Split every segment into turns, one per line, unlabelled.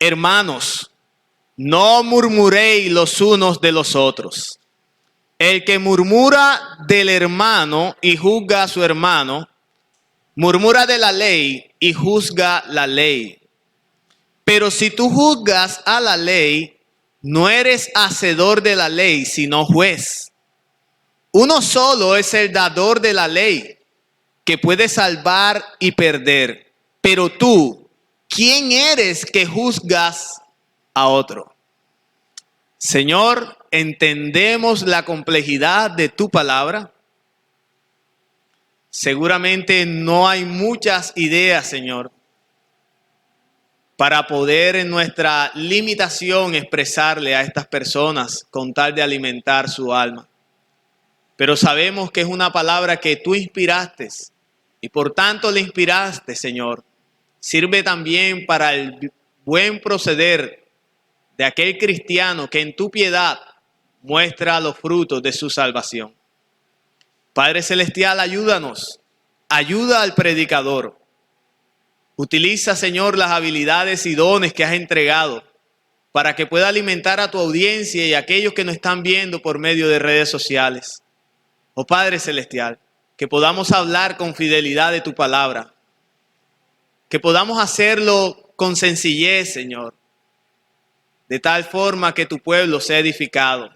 Hermanos, no murmuréis los unos de los otros. El que murmura del hermano y juzga a su hermano, murmura de la ley y juzga la ley. Pero si tú juzgas a la ley, no eres hacedor de la ley, sino juez. Uno solo es el dador de la ley, que puede salvar y perder. Pero tú, ¿quién eres que juzgas a otro? Señor, entendemos la complejidad de tu palabra. Seguramente no hay muchas ideas, Señor, para poder en nuestra limitación expresarle a estas personas con tal de alimentar su alma. Pero sabemos que es una palabra que tú inspiraste y por tanto le inspiraste, Señor. Sirve también para el buen proceder de aquel cristiano que en tu piedad muestra los frutos de su salvación. Padre Celestial, ayúdanos, ayuda al predicador. Utiliza, Señor, las habilidades y dones que has entregado para que pueda alimentar a tu audiencia y a aquellos que nos están viendo por medio de redes sociales. Oh Padre Celestial, que podamos hablar con fidelidad de tu palabra, que podamos hacerlo con sencillez, Señor, de tal forma que tu pueblo sea edificado,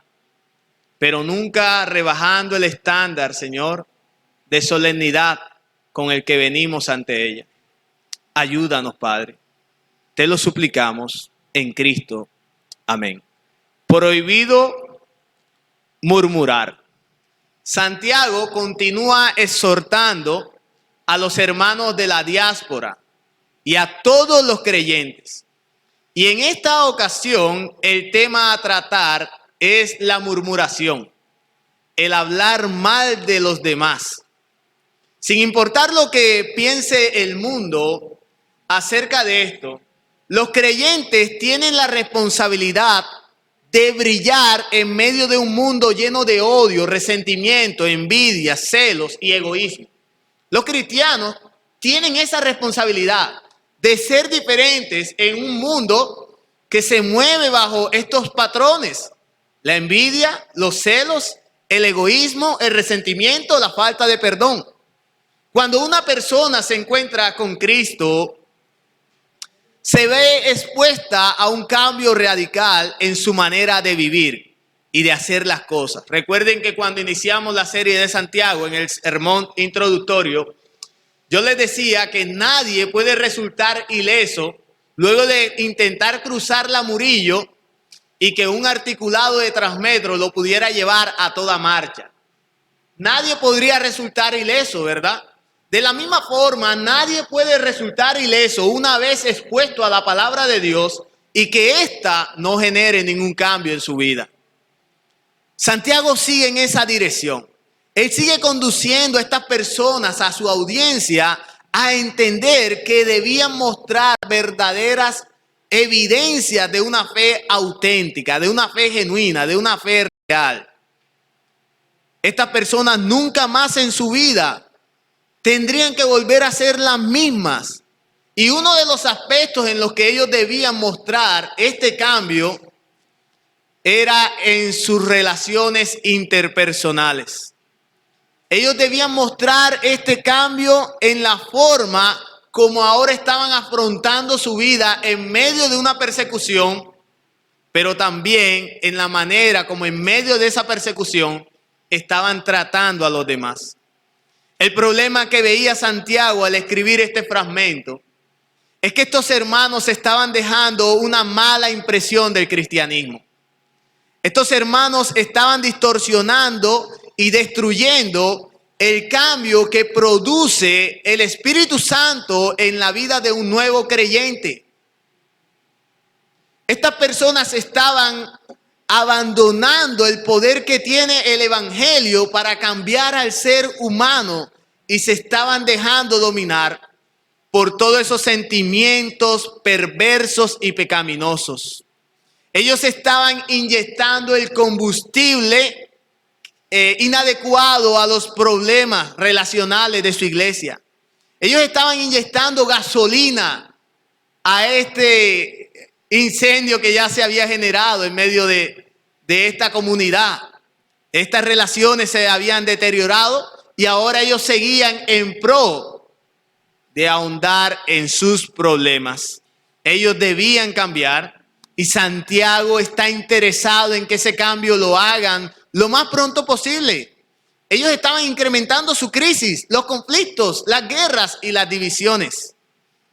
pero nunca rebajando el estándar, Señor, de solemnidad con el que venimos ante ella. Ayúdanos, Padre. Te lo suplicamos en Cristo. Amén. Prohibido murmurar. Santiago continúa exhortando a los hermanos de la diáspora y a todos los creyentes. Y en esta ocasión el tema a tratar es la murmuración, el hablar mal de los demás. Sin importar lo que piense el mundo acerca de esto, los creyentes tienen la responsabilidad de brillar en medio de un mundo lleno de odio, resentimiento, envidia, celos y egoísmo. Los cristianos tienen esa responsabilidad de ser diferentes en un mundo que se mueve bajo estos patrones: la envidia, los celos, el egoísmo, el resentimiento, la falta de perdón. Cuando una persona se encuentra con Cristo, se ve expuesta a un cambio radical en su manera de vivir y de hacer las cosas. Recuerden que cuando iniciamos la serie de Santiago, en el sermón introductorio, yo les decía que nadie puede resultar ileso luego de intentar cruzar la Murillo y que un articulado de Transmetro lo pudiera llevar a toda marcha. Nadie podría resultar ileso, ¿verdad? De la misma forma, nadie puede resultar ileso una vez expuesto a la palabra de Dios y que ésta no genere ningún cambio en su vida. Santiago sigue en esa dirección. Él sigue conduciendo a estas personas, a su audiencia, a entender que debían mostrar verdaderas evidencias de una fe auténtica, de una fe genuina, de una fe real. Estas personas nunca más en su vida tendrían que volver a ser las mismas. Y uno de los aspectos en los que ellos debían mostrar este cambio era en sus relaciones interpersonales. Ellos debían mostrar este cambio en la forma como ahora estaban afrontando su vida en medio de una persecución, pero también en la manera como en medio de esa persecución estaban tratando a los demás. El problema que veía Santiago al escribir este fragmento es que estos hermanos estaban dejando una mala impresión del cristianismo. Estos hermanos estaban distorsionando y destruyendo el cambio que produce el Espíritu Santo en la vida de un nuevo creyente. Estas personas estaban abandonando el poder que tiene el evangelio para cambiar al ser humano y se estaban dejando dominar por todos esos sentimientos perversos y pecaminosos. Ellos estaban inyectando el combustible inadecuado a los problemas relacionales de su iglesia. Ellos estaban inyectando gasolina a este incendio que ya se había generado en medio de esta comunidad. Estas relaciones se habían deteriorado y ahora ellos seguían en pro de ahondar en sus problemas. Ellos debían cambiar y Santiago está interesado en que ese cambio lo hagan lo más pronto posible. Ellos estaban incrementando su crisis, los conflictos, las guerras y las divisiones.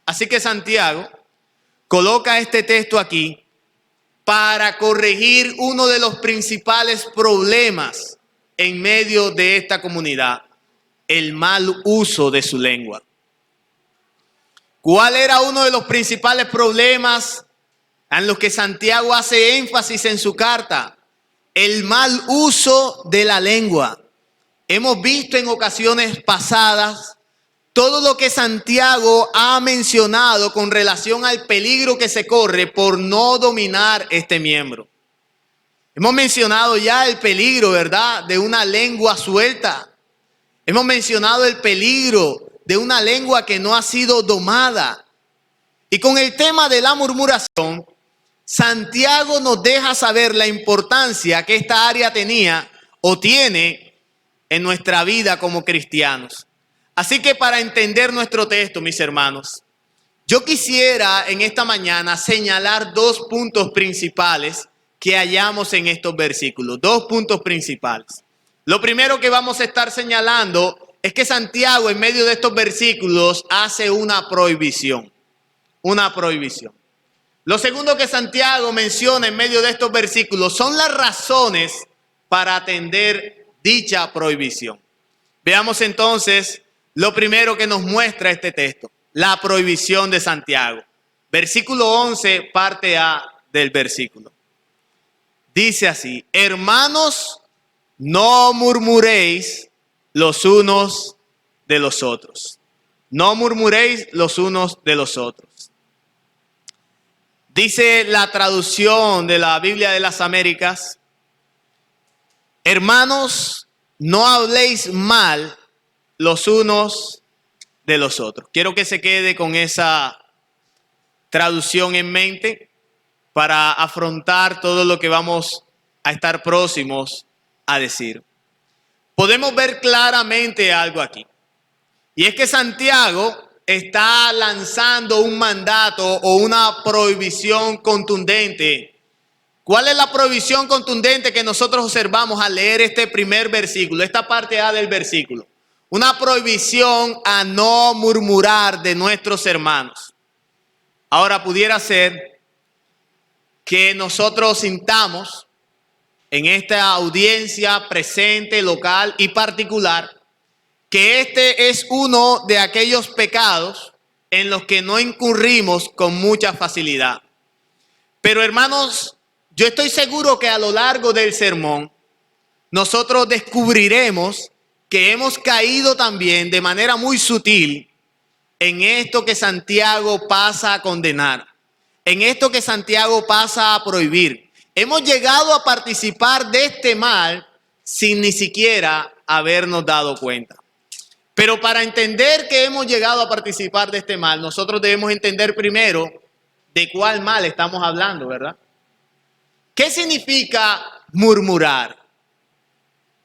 Así que Santiago coloca este texto aquí para corregir uno de los principales problemas en medio de esta comunidad, el mal uso de su lengua. ¿Cuál era uno de los principales problemas en los que Santiago hace énfasis en su carta? El mal uso de la lengua. Hemos visto en ocasiones pasadas todo lo que Santiago ha mencionado con relación al peligro que se corre por no dominar este miembro. Hemos mencionado ya el peligro, ¿verdad?, de una lengua suelta. Hemos mencionado el peligro de una lengua que no ha sido domada. Y con el tema de la murmuración, Santiago nos deja saber la importancia que esta área tenía o tiene en nuestra vida como cristianos. Así que para entender nuestro texto, mis hermanos, yo quisiera en esta mañana señalar 2 puntos principales que hallamos en estos versículos. 2 puntos principales. Lo primero que vamos a estar señalando es que Santiago en medio de estos versículos hace una prohibición. Una prohibición. Lo segundo que Santiago menciona en medio de estos versículos son las razones para atender dicha prohibición. Veamos entonces lo primero que nos muestra este texto, la prohibición de Santiago. Versículo 11, parte A del versículo. Dice así: hermanos, no murmuréis los unos de los otros. No murmuréis los unos de los otros. Dice la traducción de la Biblia de las Américas: hermanos, no habléis mal los unos de los otros. Quiero que se quede con esa traducción en mente para afrontar todo lo que vamos a estar próximos a decir. Podemos ver claramente algo aquí. Y es que Santiago está lanzando un mandato o una prohibición contundente. ¿Cuál es la prohibición contundente que nosotros observamos al leer este primer versículo, esta parte A del versículo? Una prohibición a no murmurar de nuestros hermanos. Ahora pudiera ser que nosotros sintamos en esta audiencia presente, local y particular, que este es uno de aquellos pecados en los que no incurrimos con mucha facilidad. Pero hermanos, yo estoy seguro que a lo largo del sermón nosotros descubriremos que hemos caído también de manera muy sutil en esto que Santiago pasa a condenar, en esto que Santiago pasa a prohibir. Hemos llegado a participar de este mal sin ni siquiera habernos dado cuenta. Pero para entender que hemos llegado a participar de este mal, nosotros debemos entender primero de cuál mal estamos hablando, ¿verdad? ¿Qué significa murmurar?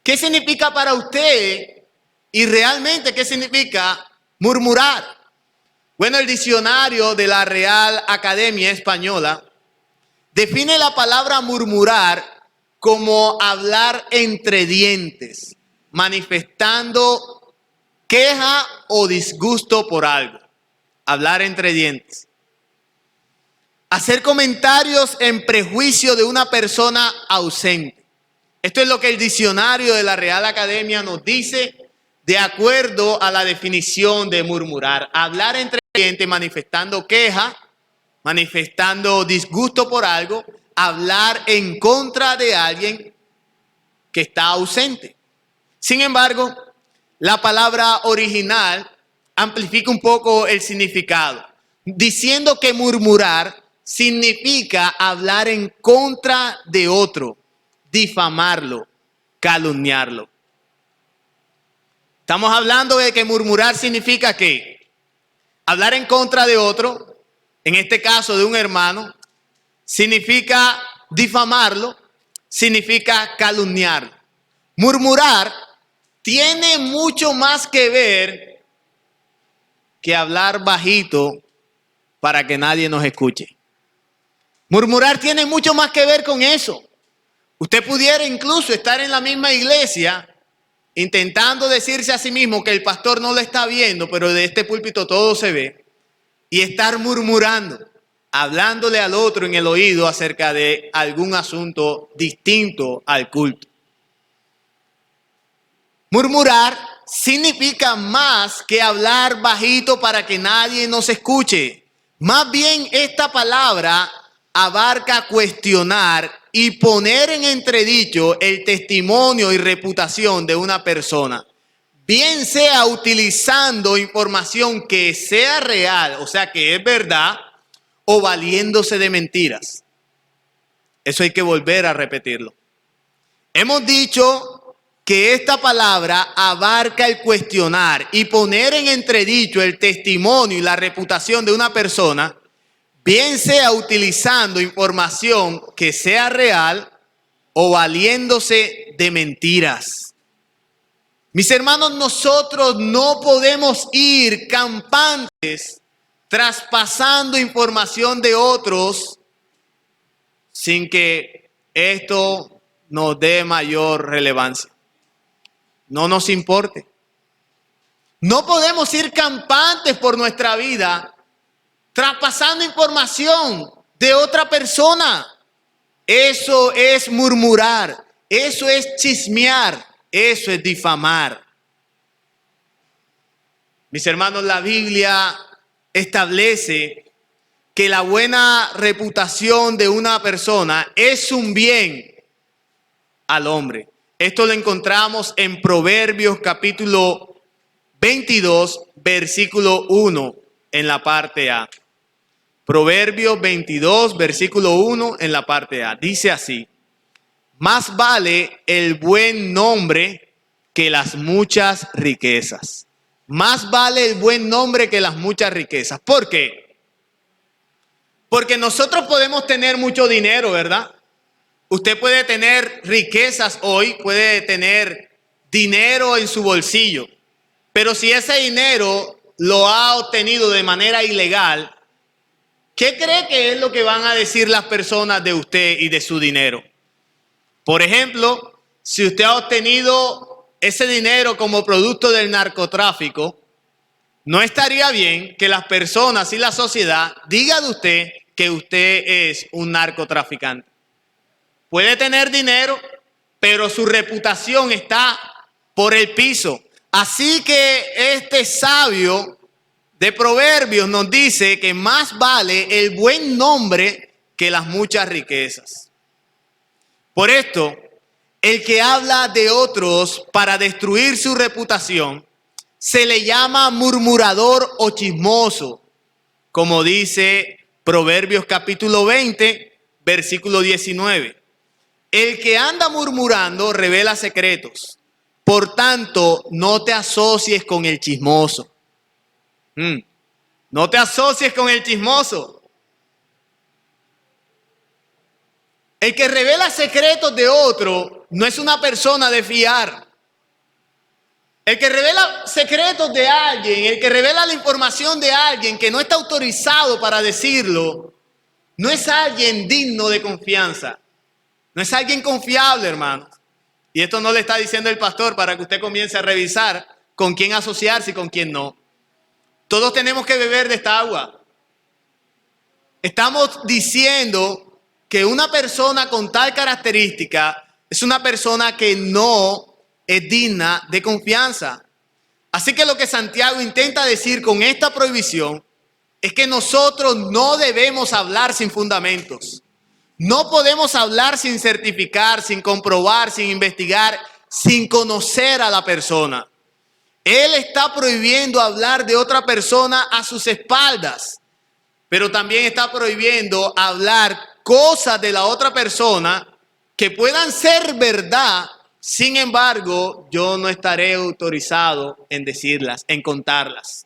¿Qué significa para usted y realmente qué significa murmurar? Bueno, el diccionario de la Real Academia Española define la palabra murmurar como hablar entre dientes, manifestando queja o disgusto por algo. Hablar entre dientes. Hacer comentarios en prejuicio de una persona ausente. Esto es lo que el diccionario de la Real Academia nos dice de acuerdo a la definición de murmurar. Hablar entre dientes manifestando queja, manifestando disgusto por algo, hablar en contra de alguien que está ausente. Sin embargo, la palabra original amplifica un poco el significado, diciendo que murmurar significa hablar en contra de otro, difamarlo, calumniarlo. Estamos hablando de que murmurar significa que hablar en contra de otro, en este caso de un hermano, significa difamarlo, significa calumniarlo. Murmurar tiene mucho más que ver que hablar bajito para que nadie nos escuche. Murmurar tiene mucho más que ver con eso. Usted pudiera incluso estar en la misma iglesia intentando decirse a sí mismo que el pastor no lo está viendo, pero de este púlpito todo se ve, y estar murmurando, hablándole al otro en el oído acerca de algún asunto distinto al culto. Murmurar significa más que hablar bajito para que nadie nos escuche. Más bien esta palabra abarca cuestionar y poner en entredicho el testimonio y reputación de una persona, bien sea utilizando información que sea real, o sea que es verdad, o valiéndose de mentiras. Eso hay que volver a repetirlo. Hemos dicho que esta palabra abarca el cuestionar y poner en entredicho el testimonio y la reputación de una persona, bien sea utilizando información que sea real o valiéndose de mentiras. Mis hermanos, nosotros no podemos ir campantes traspasando información de otros sin que esto nos dé mayor relevancia. No nos importe. No podemos ir campantes por nuestra vida traspasando información de otra persona. Eso es murmurar, eso es chismear, eso es difamar. Mis hermanos, la Biblia establece que la buena reputación de una persona es un bien al hombre. Esto lo encontramos en Proverbios capítulo 22, versículo 1 en la parte A. Proverbios 22, versículo 1 en la parte A. Dice así: más vale el buen nombre que las muchas riquezas. Más vale el buen nombre que las muchas riquezas. ¿Por qué? Porque nosotros podemos tener mucho dinero, ¿verdad? Usted puede tener riquezas hoy, puede tener dinero en su bolsillo. Pero si ese dinero lo ha obtenido de manera ilegal, ¿qué cree que es lo que van a decir las personas de usted y de su dinero? Por ejemplo, si usted ha obtenido ese dinero como producto del narcotráfico, no estaría bien que las personas y la sociedad digan de usted que usted es un narcotraficante. Puede tener dinero, pero su reputación está por el piso. Así que este sabio de Proverbios nos dice que más vale el buen nombre que las muchas riquezas. Por esto, el que habla de otros para destruir su reputación se le llama murmurador o chismoso, como dice Proverbios capítulo 20, versículo 19. El que anda murmurando revela secretos. Por tanto, no te asocies con el chismoso. No te asocies con el chismoso. El que revela secretos de otro no es una persona de fiar. El que revela secretos de alguien, el que revela la información de alguien que no está autorizado para decirlo, no es alguien digno de confianza. No es alguien confiable, hermanos. Y esto no le está diciendo el pastor para que usted comience a revisar con quién asociarse y con quién no. Todos tenemos que beber de esta agua. Estamos diciendo que una persona con tal característica es una persona que no es digna de confianza. Así que lo que Santiago intenta decir con esta prohibición es que nosotros no debemos hablar sin fundamentos. No podemos hablar sin certificar, sin comprobar, sin investigar, sin conocer a la persona. Él está prohibiendo hablar de otra persona a sus espaldas, pero también está prohibiendo hablar cosas de la otra persona que puedan ser verdad. Sin embargo, yo no estaré autorizado en decirlas, en contarlas.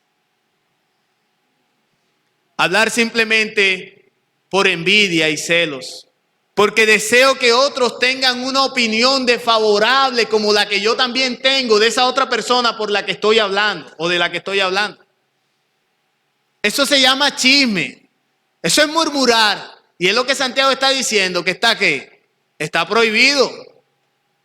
Hablar simplemente por envidia y celos, porque deseo que otros tengan una opinión desfavorable como la que yo también tengo de esa otra persona por la que estoy hablando o de la que estoy hablando. Eso se llama chisme. Eso es murmurar. Y es lo que Santiago está diciendo, que está ¿qué? Está prohibido.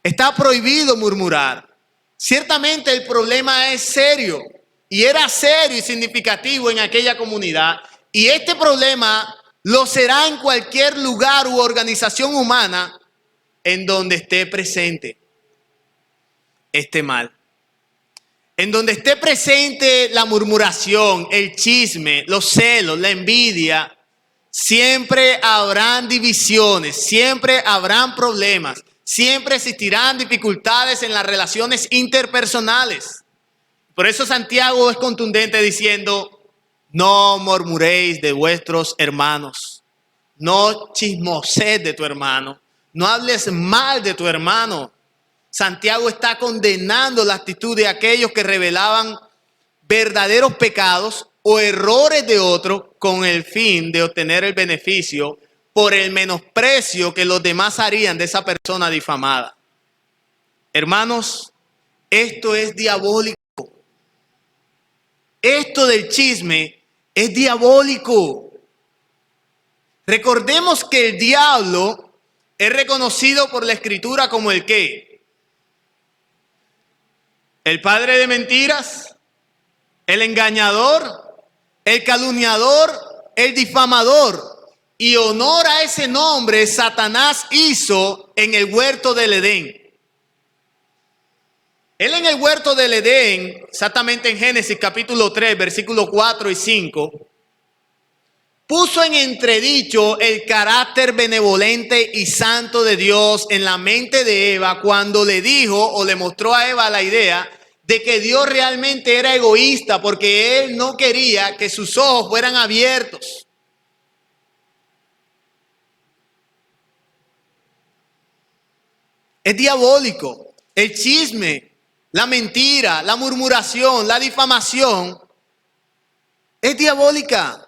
Está prohibido murmurar. Ciertamente el problema es serio. Y era serio y significativo en aquella comunidad. Y este problema lo será en cualquier lugar u organización humana en donde esté presente este mal. En donde esté presente la murmuración, el chisme, los celos, la envidia, siempre habrán divisiones, siempre habrán problemas, siempre existirán dificultades en las relaciones interpersonales. Por eso Santiago es contundente diciendo: no murmuréis de vuestros hermanos, no chismosees de tu hermano, no hables mal de tu hermano. Santiago está condenando la actitud de aquellos que revelaban verdaderos pecados o errores de otros con el fin de obtener el beneficio por el menosprecio que los demás harían de esa persona difamada. Hermanos, esto es diabólico. Esto del chisme es diabólico. Recordemos que el diablo es reconocido por la Escritura como el ¿qué? El padre de mentiras, el engañador, el calumniador, el difamador. Y honor a ese nombre Satanás hizo en el huerto del Edén. Él en el huerto del Edén, exactamente en Génesis capítulo 3, versículos 4 y 5, puso en entredicho el carácter benevolente y santo de Dios en la mente de Eva cuando le dijo o le mostró a Eva la idea de que Dios realmente era egoísta porque Él no quería que sus ojos fueran abiertos. Es diabólico. El chisme, la mentira, la murmuración, la difamación es diabólica.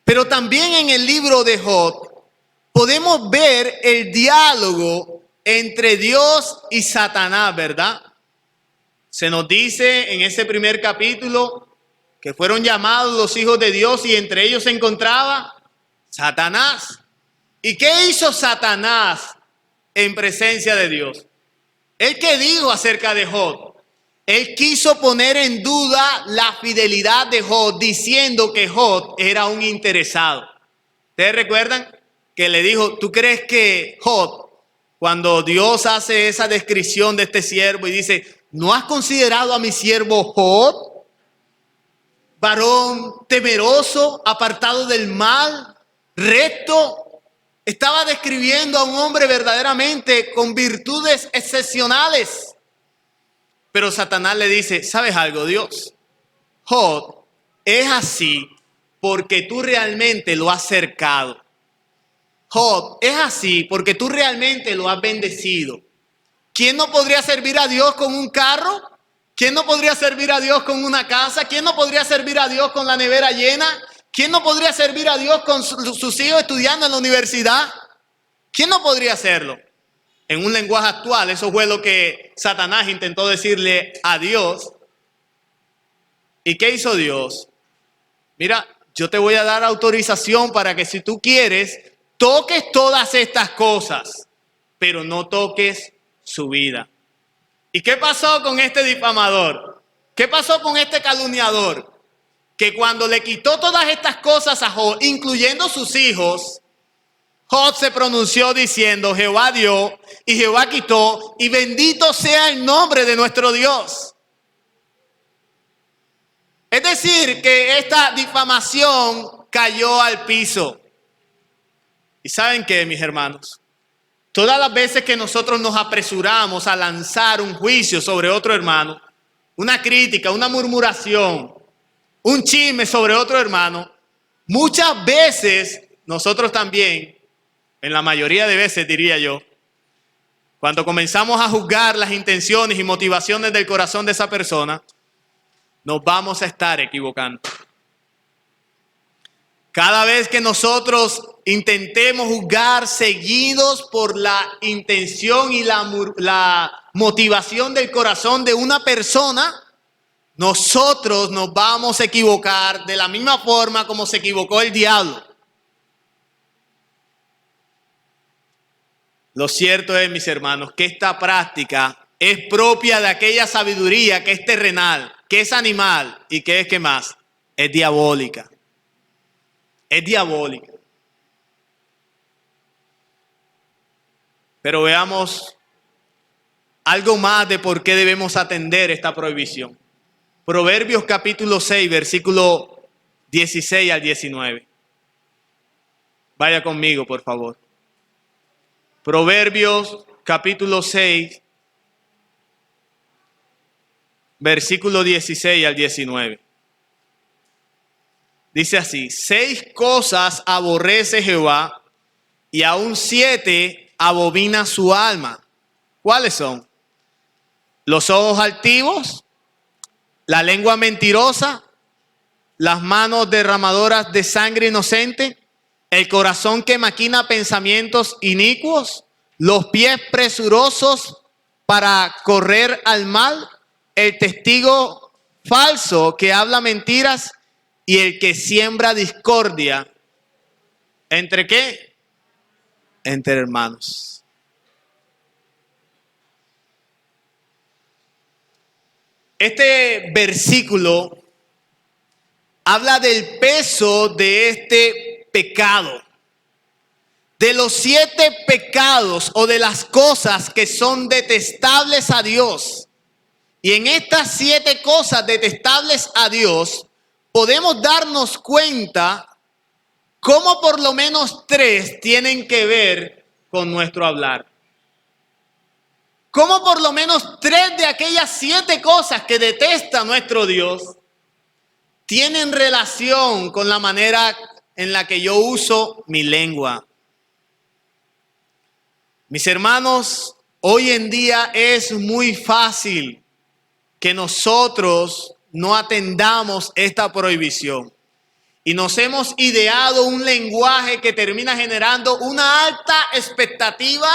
Pero también en el libro de Job podemos ver el diálogo entre Dios y Satanás, ¿verdad? Se nos dice en ese primer capítulo que fueron llamados los hijos de Dios y entre ellos se encontraba Satanás. ¿Y qué hizo Satanás en presencia de Dios? ¿Él qué dijo acerca de Job? Él quiso poner en duda la fidelidad de Job diciendo que Job era un interesado. ¿Ustedes recuerdan que le dijo: ¿tú crees que Job, cuando Dios hace esa descripción de este siervo y dice: ¿no has considerado a mi siervo Job, varón temeroso, apartado del mal, recto? Estaba describiendo a un hombre verdaderamente con virtudes excepcionales. Pero Satanás le dice: ¿sabes algo, Dios? Job es así porque tú realmente lo has cercado. Job es así porque tú realmente lo has bendecido. ¿Quién no podría servir a Dios con un carro? ¿Quién no podría servir a Dios con una casa? ¿Quién no podría servir a Dios con la nevera llena? ¿Quién no podría servir a Dios con sus hijos estudiando en la universidad? ¿Quién no podría hacerlo? En un lenguaje actual, eso fue lo que Satanás intentó decirle a Dios. ¿Y qué hizo Dios? Mira, yo te voy a dar autorización para que si tú quieres, toques todas estas cosas, pero no toques su vida. ¿Y qué pasó con este difamador? ¿Qué pasó con este calumniador? Que cuando le quitó todas estas cosas a Job, incluyendo sus hijos, Job se pronunció diciendo: Jehová dio y Jehová quitó, y bendito sea el nombre de nuestro Dios. Es decir, que esta difamación cayó al piso. ¿Y saben qué, mis hermanos? Todas las veces que nosotros nos apresuramos a lanzar un juicio sobre otro hermano, una crítica, una murmuración, un chisme sobre otro hermano, muchas veces nosotros también, en la mayoría de veces diría yo, cuando comenzamos a juzgar las intenciones y motivaciones del corazón de esa persona, nos vamos a estar equivocando. Cada vez que nosotros intentemos juzgar seguidos por la intención y la motivación del corazón de una persona, nosotros nos vamos a equivocar de la misma forma como se equivocó el diablo. Lo cierto es, mis hermanos, que esta práctica es propia de aquella sabiduría que es terrenal, que es animal y que es, ¿qué más? Es diabólica. Es diabólica. Pero veamos algo más de por qué debemos atender esta prohibición. Proverbios capítulo 6, versículo 16 al 19. Vaya conmigo, por favor. Proverbios capítulo 6, versículo 16 al 19. Dice así: 6 cosas aborrece Jehová, y aún 7 abomina su alma. ¿Cuáles son? Los ojos altivos, la lengua mentirosa, las manos derramadoras de sangre inocente, el corazón que maquina pensamientos inicuos, los pies presurosos para correr al mal, el testigo falso que habla mentiras y el que siembra discordia. ¿Entre qué? Entre hermanos. Este versículo habla del peso de este pecado, de los 7 pecados o de las cosas que son detestables a Dios. Y en estas 7 cosas detestables a Dios podemos darnos cuenta cómo por lo menos 3 tienen que ver con nuestro hablar. Cómo por lo menos 3 de aquellas 7 cosas que detesta nuestro Dios tienen relación con la manera en la que yo uso mi lengua. Mis hermanos, hoy en día es muy fácil que nosotros no atendamos esta prohibición. Y nos hemos ideado un lenguaje que termina generando una alta expectativa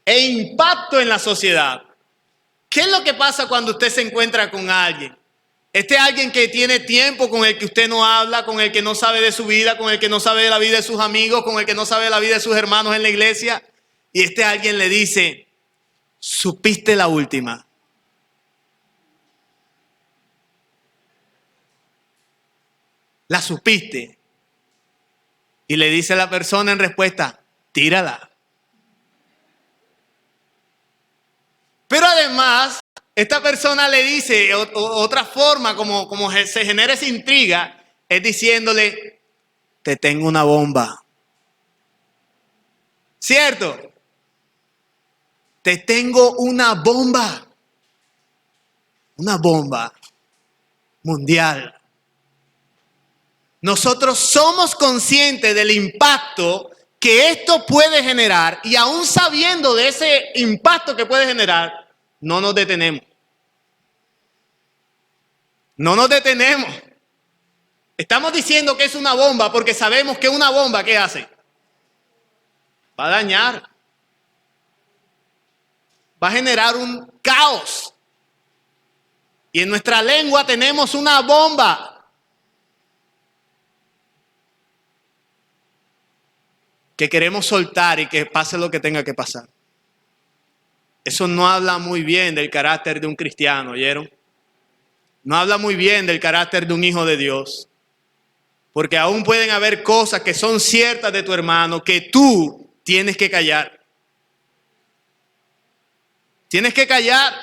e impacto en la sociedad. ¿Qué es lo que pasa cuando usted se encuentra con alguien? Alguien que tiene tiempo, con el que usted no habla, con el que no sabe de su vida, con el que no sabe de la vida de sus amigos, con el que no sabe de la vida de sus hermanos en la iglesia. Y alguien le dice: ¿supiste la última? ¿La supiste? Y le dice la persona en respuesta: tírala. Pero además, esta persona le dice, otra forma como se genera esa intriga, es diciéndole: te tengo una bomba. ¿Cierto? Te tengo una bomba. Una bomba mundial. Nosotros somos conscientes del impacto que esto puede generar, y aún sabiendo de ese impacto que puede generar, no nos detenemos. No nos detenemos. Estamos diciendo que es una bomba porque sabemos que una bomba, ¿qué hace? Va a dañar. Va a generar un caos. Y en nuestra lengua tenemos una bomba. Que queremos soltar y que pase lo que tenga que pasar. Eso no habla muy bien del carácter de un cristiano, ¿oyeron? No habla muy bien del carácter de un hijo de Dios. Porque aún pueden haber cosas que son ciertas de tu hermano que tú tienes que callar. Tienes que callar.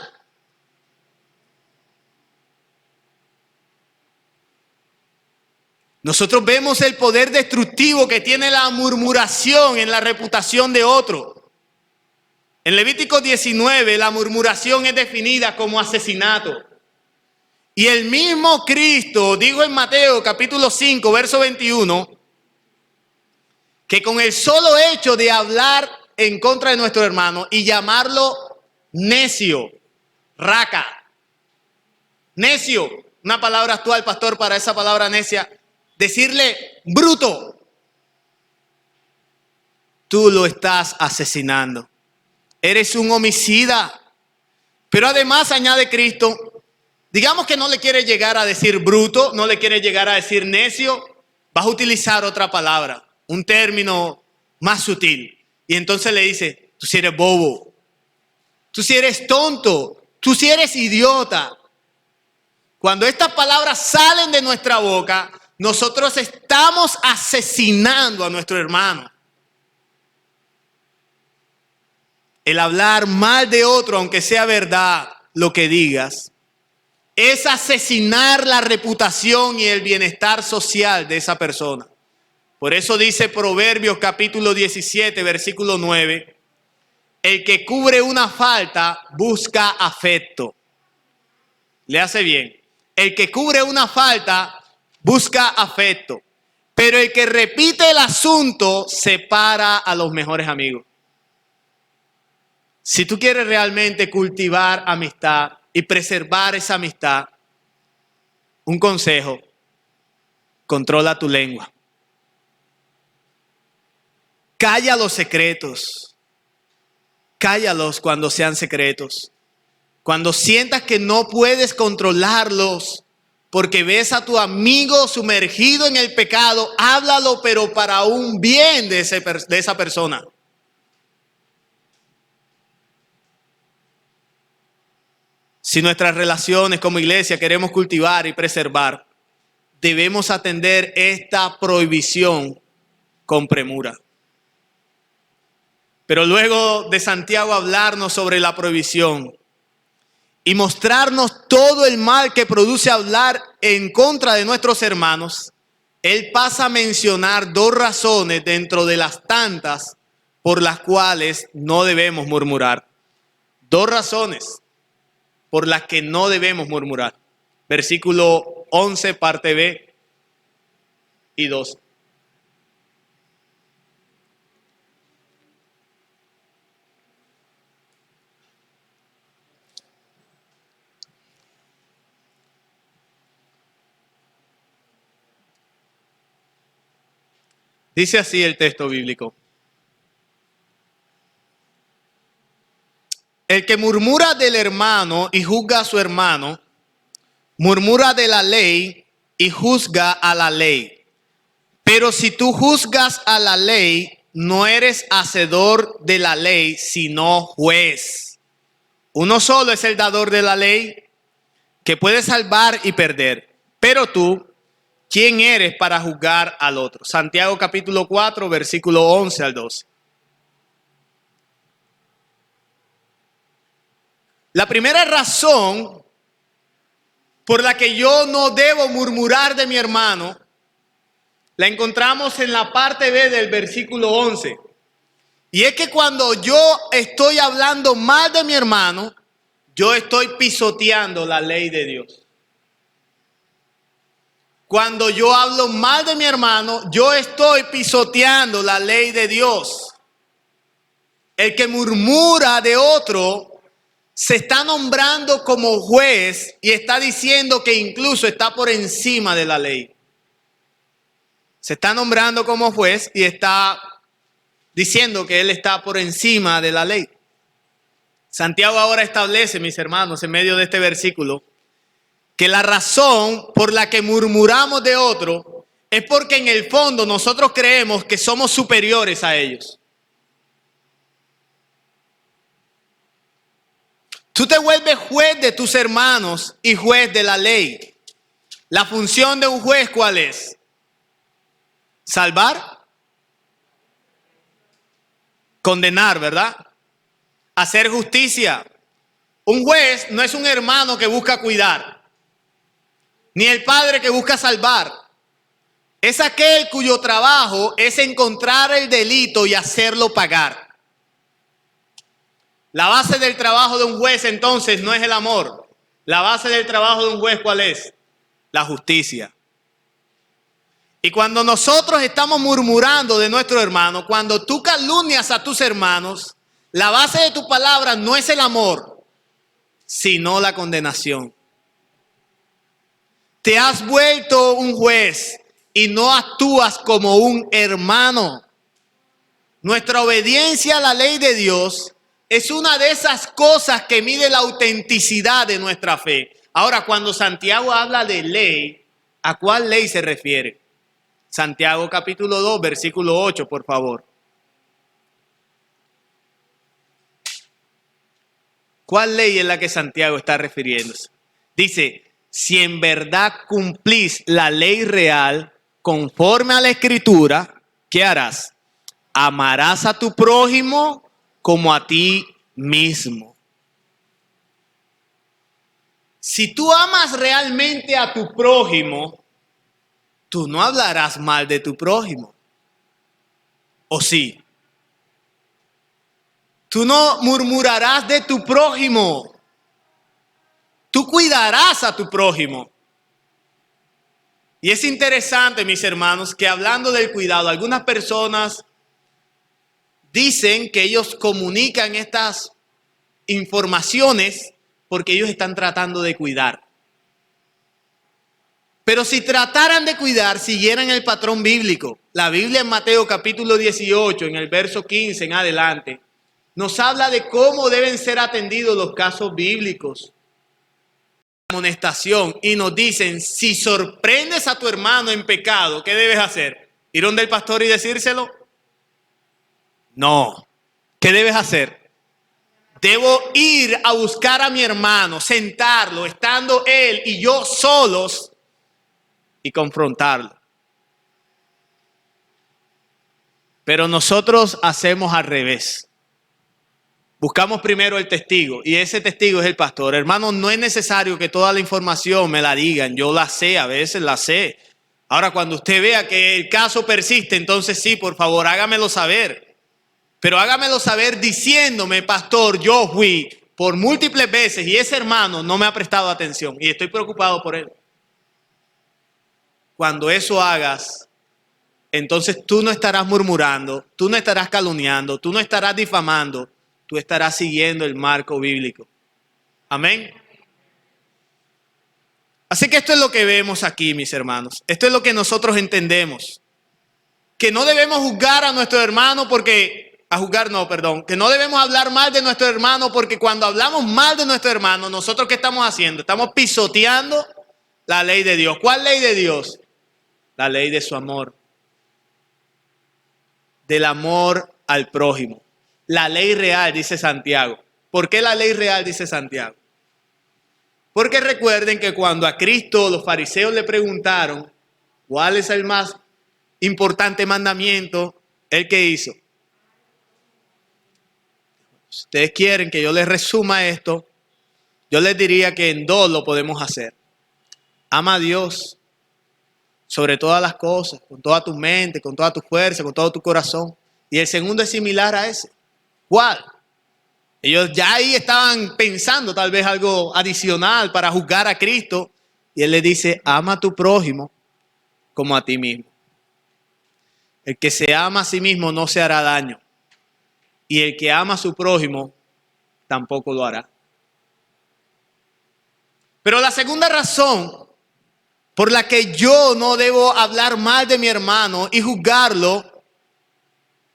Nosotros vemos el poder destructivo que tiene la murmuración en la reputación de otro. En Levítico 19, la murmuración es definida como asesinato. Y el mismo Cristo dijo en Mateo capítulo 5, verso 21, que con el solo hecho de hablar en contra de nuestro hermano y llamarlo necio, raca, necio, una palabra actual, pastor, para esa palabra necia, decirle bruto, tú lo estás asesinando. Eres un homicida. Pero además añade Cristo, digamos que no le quiere llegar a decir bruto, no le quiere llegar a decir necio, vas a utilizar otra palabra, un término más sutil. Y entonces le dice, tú sí eres bobo, tú sí eres tonto, tú sí eres idiota. Cuando estas palabras salen de nuestra boca, nosotros estamos asesinando a nuestro hermano. El hablar mal de otro, aunque sea verdad lo que digas, es asesinar la reputación y el bienestar social de esa persona. Por eso dice Proverbios capítulo 17, versículo 9, el que cubre una falta busca afecto. Le hace bien. El que cubre una falta busca afecto, pero el que repite el asunto separa a los mejores amigos. Si tú quieres realmente cultivar amistad y preservar esa amistad, un consejo, controla tu lengua. Calla los secretos. Cállalos cuando sean secretos. Cuando sientas que no puedes controlarlos porque ves a tu amigo sumergido en el pecado, háblalo, pero para un bien de esa persona. Si nuestras relaciones como iglesia queremos cultivar y preservar, debemos atender esta prohibición con premura. Pero luego de Santiago hablarnos sobre la prohibición y mostrarnos todo el mal que produce hablar en contra de nuestros hermanos, él pasa a mencionar dos razones dentro de las tantas por las cuales no debemos murmurar. Dos razones por las que no debemos murmurar. Versículo 11, parte B y 2. Dice así el texto bíblico. El que murmura del hermano y juzga a su hermano, murmura de la ley y juzga a la ley. Pero si tú juzgas a la ley, no eres hacedor de la ley, sino juez. Uno solo es el dador de la ley, que puede salvar y perder. Pero tú, ¿quién eres para juzgar al otro? Santiago capítulo 4, versículo 11 al 12. La primera razón por la que yo no debo murmurar de mi hermano, la encontramos en la parte B del versículo 11. Y es que cuando yo estoy hablando mal de mi hermano, yo estoy pisoteando la ley de Dios. Cuando yo hablo mal de mi hermano, yo estoy pisoteando la ley de Dios. El que murmura de otro se está nombrando como juez y está diciendo que incluso está por encima de la ley. Se está nombrando como juez y está diciendo que él está por encima de la ley. Santiago ahora establece, mis hermanos, en medio de este versículo, que la razón por la que murmuramos de otro es porque en el fondo nosotros creemos que somos superiores a ellos. Tú te vuelves juez de tus hermanos y juez de la ley. La función de un juez, ¿cuál es? ¿Salvar? Condenar, ¿verdad? Hacer justicia. Un juez no es un hermano que busca cuidar, ni el padre que busca salvar. Es aquel cuyo trabajo es encontrar el delito y hacerlo pagar. La base del trabajo de un juez entonces no es el amor. La base del trabajo de un juez, ¿cuál es? La justicia. Y cuando nosotros estamos murmurando de nuestro hermano, cuando tú calumnias a tus hermanos, la base de tu palabra no es el amor, sino la condenación. Te has vuelto un juez y no actúas como un hermano. Nuestra obediencia a la ley de Dios es una de esas cosas que mide la autenticidad de nuestra fe. Ahora, cuando Santiago habla de ley, ¿a cuál ley se refiere? Santiago capítulo 2, versículo 8, por favor. ¿Cuál ley es la que Santiago está refiriéndose? Dice, si en verdad cumplís la ley real conforme a la Escritura, ¿qué harás? Amarás a tu prójimo como a ti mismo. Si tú amas realmente a tu prójimo, tú no hablarás mal de tu prójimo. ¿O sí? Tú no murmurarás de tu prójimo. Tú cuidarás a tu prójimo. Y es interesante, mis hermanos, que hablando del cuidado, algunas personas dicen que ellos comunican estas informaciones porque ellos están tratando de cuidar. Pero si trataran de cuidar, siguieran el patrón bíblico. La Biblia en Mateo capítulo 18, en el verso 15 en adelante, nos habla de cómo deben ser atendidos los casos bíblicos. Amonestación, y nos dicen, si sorprendes a tu hermano en pecado, ¿qué debes hacer? ¿Ir donde el pastor y decírselo? No. ¿Qué debes hacer? Debo ir a buscar a mi hermano, sentarlo, estando él y yo solos, y confrontarlo. Pero nosotros hacemos al revés. Buscamos primero el testigo y ese testigo es el pastor. Hermano, no es necesario que toda la información me la digan. Yo la sé, a veces la sé. Ahora, cuando usted vea que el caso persiste, entonces sí, por favor, hágamelo saber. Pero hágamelo saber diciéndome, pastor, yo fui por múltiples veces y ese hermano no me ha prestado atención y estoy preocupado por él. Cuando eso hagas, entonces tú no estarás murmurando, tú no estarás calumniando, tú no estarás difamando, tú estarás siguiendo el marco bíblico. Amén. Así que esto es lo que vemos aquí, mis hermanos. Esto es lo que nosotros entendemos. Que no debemos juzgar a nuestro hermano que no debemos hablar mal de nuestro hermano porque cuando hablamos mal de nuestro hermano, nosotros ¿qué estamos haciendo? Estamos pisoteando la ley de Dios. ¿Cuál ley de Dios? La ley de su amor. Del amor al prójimo. La ley real, dice Santiago. ¿Por qué la ley real, dice Santiago? Porque recuerden que cuando a Cristo los fariseos le preguntaron cuál es el más importante mandamiento, ¿él qué hizo? Si ustedes quieren que yo les resuma esto, yo les diría que en dos lo podemos hacer. Ama a Dios sobre todas las cosas, con toda tu mente, con toda tu fuerza, con todo tu corazón. Y el segundo es similar a ese. ¿Cuál? Ellos ya ahí estaban pensando tal vez algo adicional para juzgar a Cristo. Y Él les dice, ama a tu prójimo como a ti mismo. El que se ama a sí mismo no se hará daño. Y el que ama a su prójimo tampoco lo hará. Pero la segunda razón por la que yo no debo hablar mal de mi hermano y juzgarlo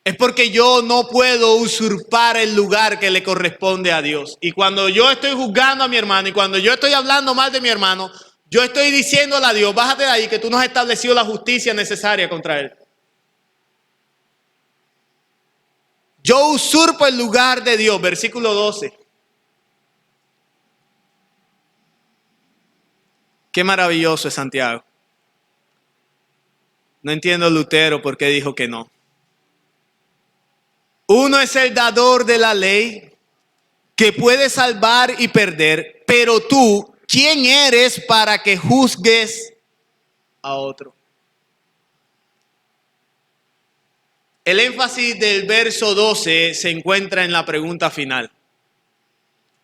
es porque yo no puedo usurpar el lugar que le corresponde a Dios. Y cuando yo estoy juzgando a mi hermano y cuando yo estoy hablando mal de mi hermano, yo estoy diciéndole a Dios, bájate de ahí que tú no has establecido la justicia necesaria contra él. Yo usurpo el lugar de Dios, versículo 12. Qué maravilloso es Santiago. No entiendo Lutero por qué dijo que no. Uno es el dador de la ley que puede salvar y perder, pero tú, ¿quién eres para que juzgues a otro? El énfasis del verso 12 se encuentra en la pregunta final.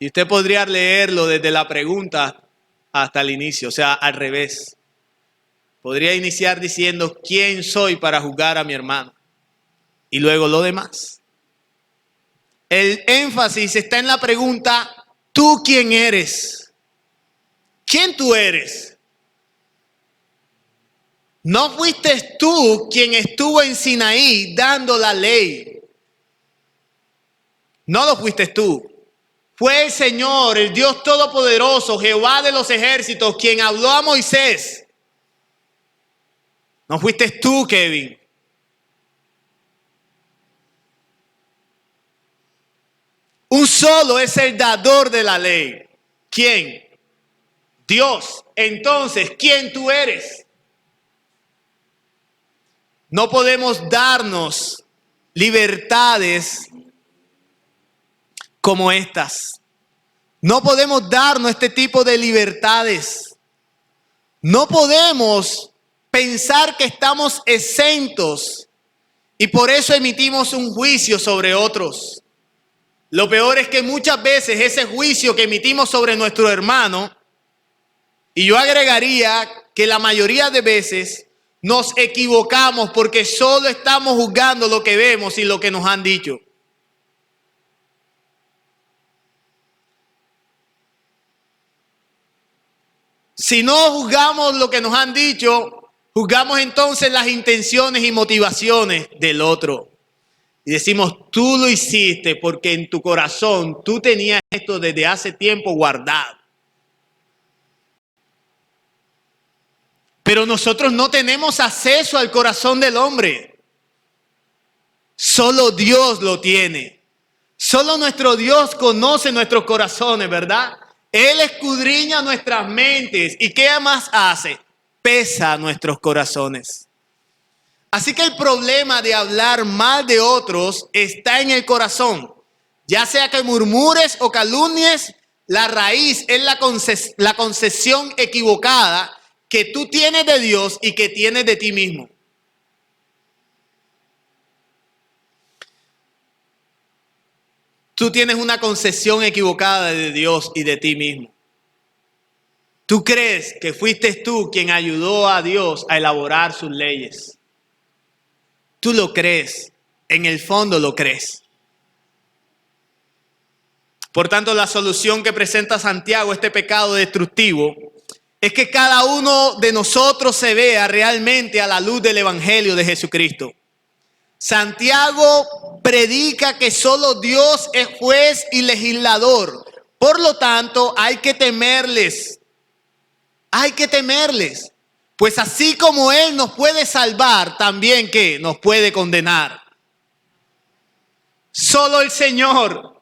Y usted podría leerlo desde la pregunta hasta el inicio, o sea, al revés. Podría iniciar diciendo, ¿quién soy para juzgar a mi hermano? Y luego lo demás. El énfasis está en la pregunta, ¿tú quién eres? ¿Quién tú eres? ¿No fuiste tú quien estuvo en Sinaí dando la ley? No lo fuiste tú. Fue el Señor, el Dios Todopoderoso, Jehová de los ejércitos, quien habló a Moisés. No fuiste tú, Kevin. Un solo es el dador de la ley. ¿Quién? Dios. Entonces, ¿quién tú eres? No podemos darnos libertades como estas. No podemos darnos este tipo de libertades. No podemos pensar que estamos exentos y por eso emitimos un juicio sobre otros. Lo peor es que muchas veces ese juicio que emitimos sobre nuestro hermano, y yo agregaría que la mayoría de veces nos equivocamos porque solo estamos juzgando lo que vemos y lo que nos han dicho. Si no juzgamos lo que nos han dicho, juzgamos entonces las intenciones y motivaciones del otro. Y decimos, tú lo hiciste porque en tu corazón tú tenías esto desde hace tiempo guardado. Pero nosotros no tenemos acceso al corazón del hombre. Solo Dios lo tiene. Solo nuestro Dios conoce nuestros corazones, ¿verdad? Él escudriña nuestras mentes. ¿Y qué más hace? Pesa nuestros corazones. Así que el problema de hablar mal de otros está en el corazón. Ya sea que murmures o calumnies, la raíz es la concepción equivocada que tú tienes de Dios y que tienes de ti mismo. Tú tienes una concepción equivocada de Dios y de ti mismo. Tú crees que fuiste tú quien ayudó a Dios a elaborar sus leyes. Tú lo crees, en el fondo lo crees. Por tanto, la solución que presenta Santiago a este pecado destructivo es que cada uno de nosotros se vea realmente a la luz del Evangelio de Jesucristo. Santiago predica que solo Dios es juez y legislador. Por lo tanto, hay que temerles. Hay que temerles. Pues así como Él nos puede salvar, también ¿qué? Nos puede condenar. Solo el Señor,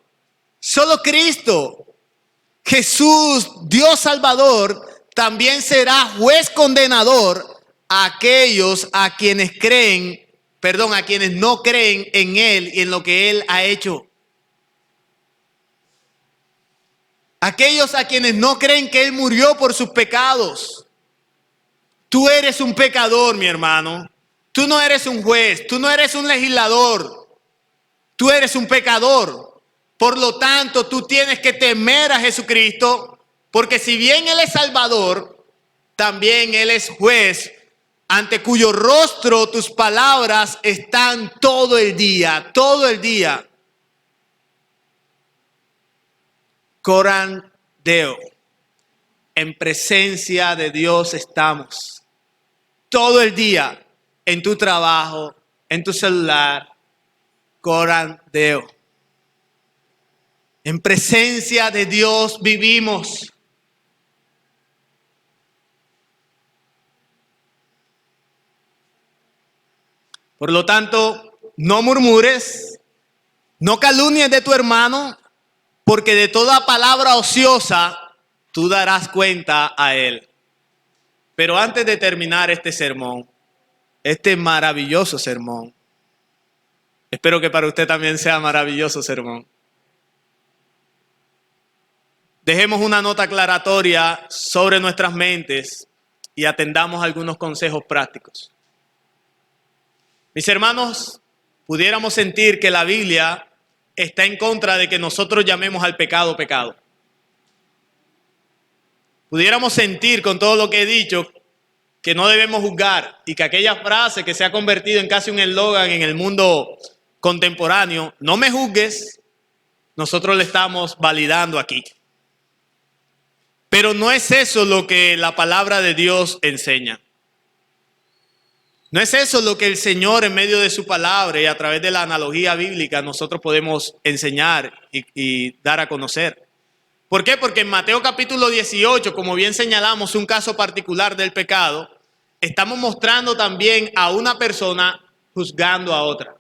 solo Cristo, Jesús, Dios Salvador, también será juez condenador a aquellos a quienes a quienes no creen en Él y en lo que Él ha hecho. Aquellos a quienes no creen que Él murió por sus pecados. Tú eres un pecador, mi hermano. Tú no eres un juez, tú no eres un legislador. Tú eres un pecador. Por lo tanto, tú tienes que temer a Jesucristo, porque si bien Él es Salvador, también Él es juez, ante cuyo rostro tus palabras están todo el día, todo el día. Coran Deo. En presencia de Dios estamos. Todo el día, en tu trabajo, en tu celular, Coran Deo. En presencia de Dios vivimos. Por lo tanto, no murmures, no calumnies de tu hermano, porque de toda palabra ociosa tú darás cuenta a él. Pero antes de terminar este sermón, este maravilloso sermón, espero que para usted también sea maravilloso sermón, dejemos una nota aclaratoria sobre nuestras mentes y atendamos algunos consejos prácticos. Mis hermanos, pudiéramos sentir que la Biblia está en contra de que nosotros llamemos al pecado pecado. Pudiéramos sentir con todo lo que he dicho que no debemos juzgar y que aquella frase que se ha convertido en casi un eslogan en el mundo contemporáneo, no me juzgues, nosotros le estamos validando aquí. Pero no es eso lo que la palabra de Dios enseña. ¿No es eso lo que el Señor en medio de su palabra y a través de la analogía bíblica nosotros podemos enseñar y dar a conocer? ¿Por qué? Porque en Mateo capítulo 18, como bien señalamos, un caso particular del pecado, estamos mostrando también a una persona juzgando a otra.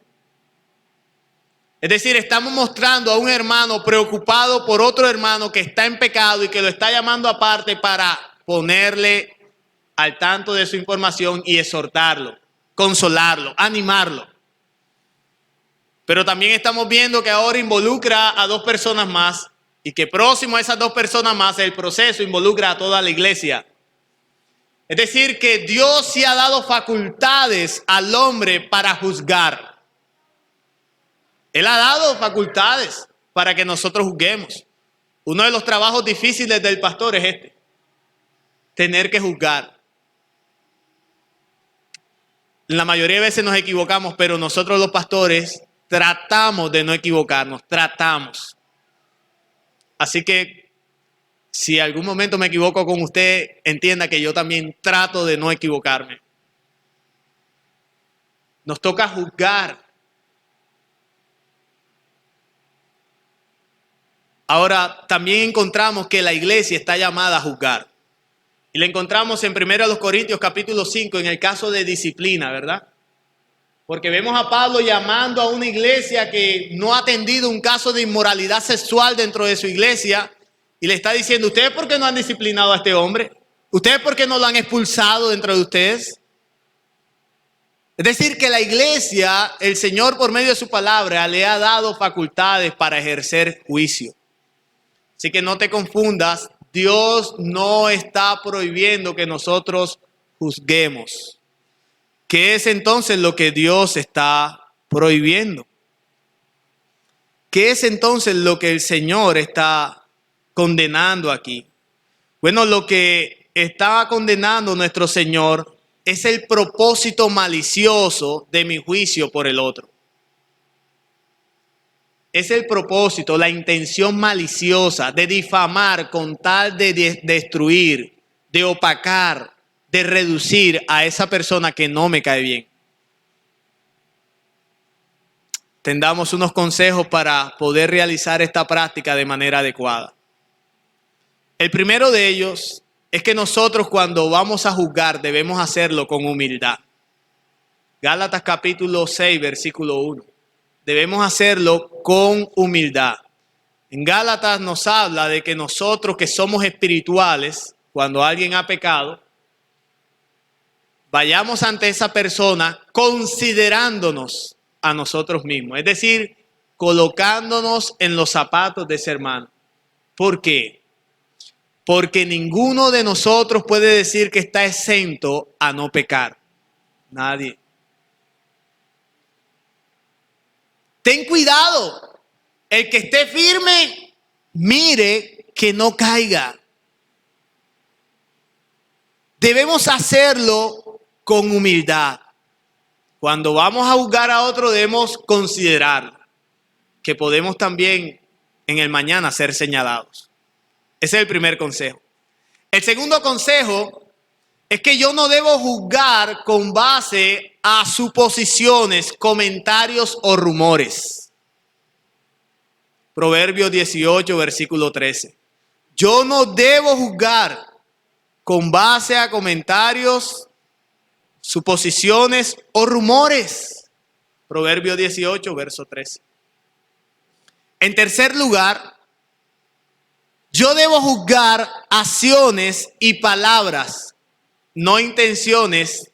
Es decir, estamos mostrando a un hermano preocupado por otro hermano que está en pecado y que lo está llamando aparte para ponerle al tanto de su información y exhortarlo, consolarlo, animarlo. Pero también estamos viendo que ahora involucra a dos personas más y que próximo a esas dos personas más el proceso involucra a toda la iglesia. Es decir, que Dios sí ha dado facultades al hombre para juzgar. Él ha dado facultades para que nosotros juzguemos. Uno de los trabajos difíciles del pastor es este: tener que juzgar. La mayoría de veces nos equivocamos, pero nosotros los pastores tratamos de no equivocarnos, tratamos. Así que si algún momento me equivoco con usted, entienda que yo también trato de no equivocarme. Nos toca juzgar. Ahora, también encontramos que la iglesia está llamada a juzgar. Y la encontramos en 1 Corintios capítulo 5, en el caso de disciplina, ¿verdad? Porque vemos a Pablo llamando a una iglesia que no ha atendido un caso de inmoralidad sexual dentro de su iglesia. Y le está diciendo: ¿ustedes por qué no han disciplinado a este hombre? ¿Ustedes por qué no lo han expulsado dentro de ustedes? Es decir, que la iglesia, el Señor por medio de su palabra, le ha dado facultades para ejercer juicio. Así que no te confundas, Dios no está prohibiendo que nosotros juzguemos. ¿Qué es entonces lo que Dios está prohibiendo? ¿Qué es entonces lo que el Señor está condenando aquí? Bueno, lo que está condenando nuestro Señor es el propósito malicioso de mi juicio por el otro. Es el propósito, la intención maliciosa de difamar con tal de destruir, de opacar, de reducir a esa persona que no me cae bien. Tendamos unos consejos para poder realizar esta práctica de manera adecuada. El primero de ellos es que nosotros, cuando vamos a juzgar, debemos hacerlo con humildad. Gálatas capítulo 6, versículo 1. Debemos hacerlo con humildad. En Gálatas nos habla de que nosotros, que somos espirituales, cuando alguien ha pecado, vayamos ante esa persona considerándonos a nosotros mismos. Es decir, colocándonos en los zapatos de ese hermano. ¿Por qué? Porque ninguno de nosotros puede decir que está exento a no pecar. Nadie. Ten cuidado. El que esté firme, mire que no caiga. Debemos hacerlo con humildad. Cuando vamos a juzgar a otro, debemos considerar que podemos también en el mañana ser señalados. Ese es el primer consejo. El segundo consejo es que yo no debo juzgar con base a suposiciones, comentarios o rumores. Proverbios 18, versículo 13. Yo no debo juzgar con base a comentarios, suposiciones o rumores. Proverbios 18, verso 13. En tercer lugar, yo debo juzgar acciones y palabras, no intenciones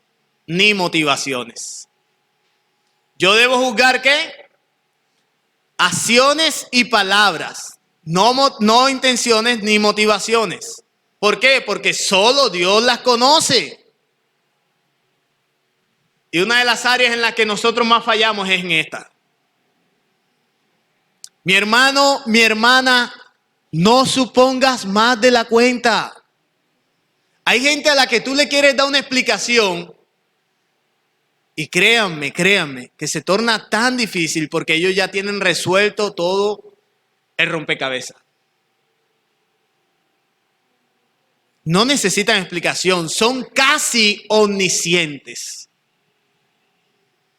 ni motivaciones. Yo debo juzgar ¿qué? Acciones y palabras, no intenciones ni motivaciones. ¿Por qué? Porque solo Dios las conoce. Y una de las áreas en las que nosotros más fallamos es en esta. Mi hermano, mi hermana, no supongas más de la cuenta. Hay gente a la que tú le quieres dar una explicación y créanme, que se torna tan difícil porque ellos ya tienen resuelto todo el rompecabezas. No necesitan explicación, son casi omniscientes.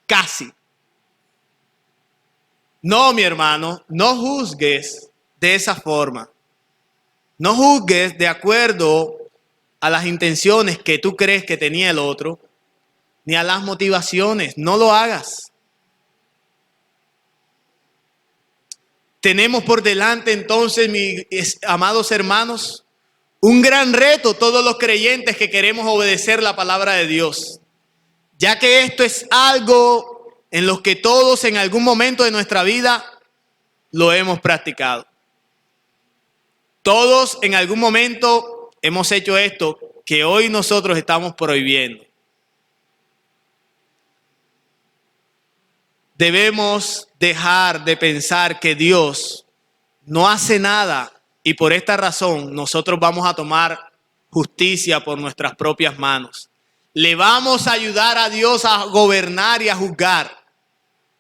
casi. No, mi hermano, no juzgues de esa forma. No juzgues de acuerdo a las intenciones que tú crees que tenía el otro, ni a las motivaciones. No lo hagas. Tenemos por delante entonces, mis amados hermanos, un gran reto todos los creyentes que queremos obedecer la palabra de Dios, ya que esto es algo en lo que todos en algún momento de nuestra vida lo hemos practicado. Todos en algún momento hemos hecho esto que hoy nosotros estamos prohibiendo. Debemos dejar de pensar que Dios no hace nada y por esta razón nosotros vamos a tomar justicia por nuestras propias manos. Le vamos a ayudar a Dios a gobernar y a juzgar.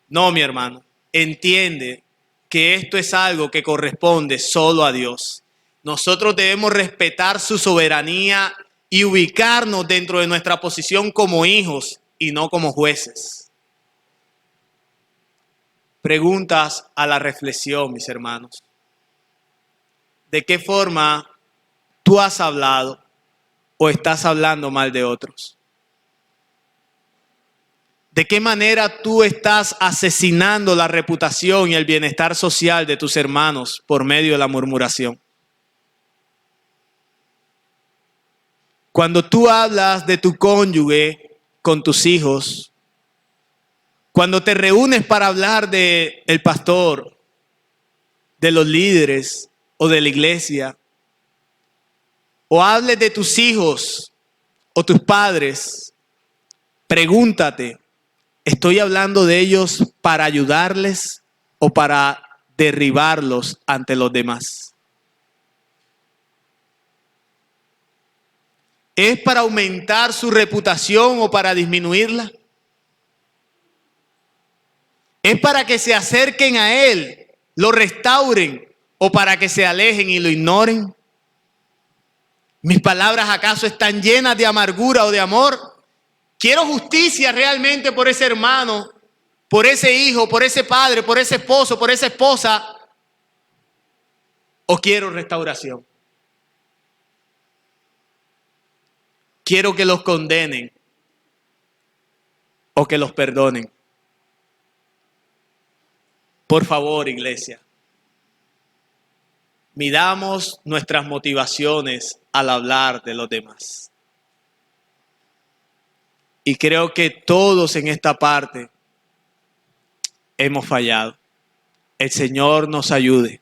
No, mi hermano, entiende que esto es algo que corresponde solo a Dios. Nosotros debemos respetar su soberanía y ubicarnos dentro de nuestra posición como hijos y no como jueces. Preguntas a la reflexión, mis hermanos. ¿De qué forma tú has hablado o estás hablando mal de otros? ¿De qué manera tú estás asesinando la reputación y el bienestar social de tus hermanos por medio de la murmuración? Cuando tú hablas de tu cónyuge con tus hijos, cuando te reúnes para hablar del pastor, de los líderes o de la iglesia, o hables de tus hijos o tus padres, pregúntate, ¿estoy hablando de ellos para ayudarles o para derribarlos ante los demás? ¿Es para aumentar su reputación o para disminuirla? ¿Es para que se acerquen a Él, lo restauren o para que se alejen y lo ignoren? ¿Mis palabras acaso están llenas de amargura o de amor? ¿Quiero justicia realmente por ese hermano, por ese hijo, por ese padre, por ese esposo, por esa esposa? ¿O quiero restauración? ¿Quiero que los condenen o que los perdonen? Por favor, iglesia, midamos nuestras motivaciones al hablar de los demás. Y creo que todos en esta parte hemos fallado. El Señor nos ayude.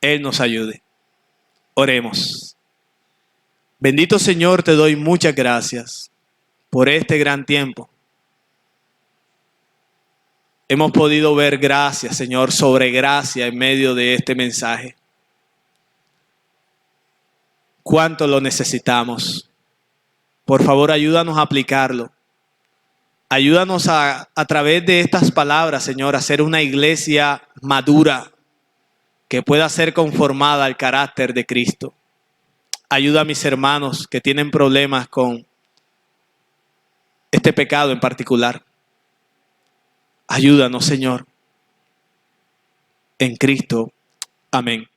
Él nos ayude. Oremos. Bendito Señor, te doy muchas gracias por este gran tiempo. Hemos podido ver gracia, Señor, sobre gracia en medio de este mensaje. ¿Cuánto lo necesitamos? Por favor, ayúdanos a aplicarlo. Ayúdanos a través de estas palabras, Señor, a ser una iglesia madura que pueda ser conformada al carácter de Cristo. Ayuda a mis hermanos que tienen problemas con este pecado en particular. Ayúdanos, Señor. En Cristo. Amén.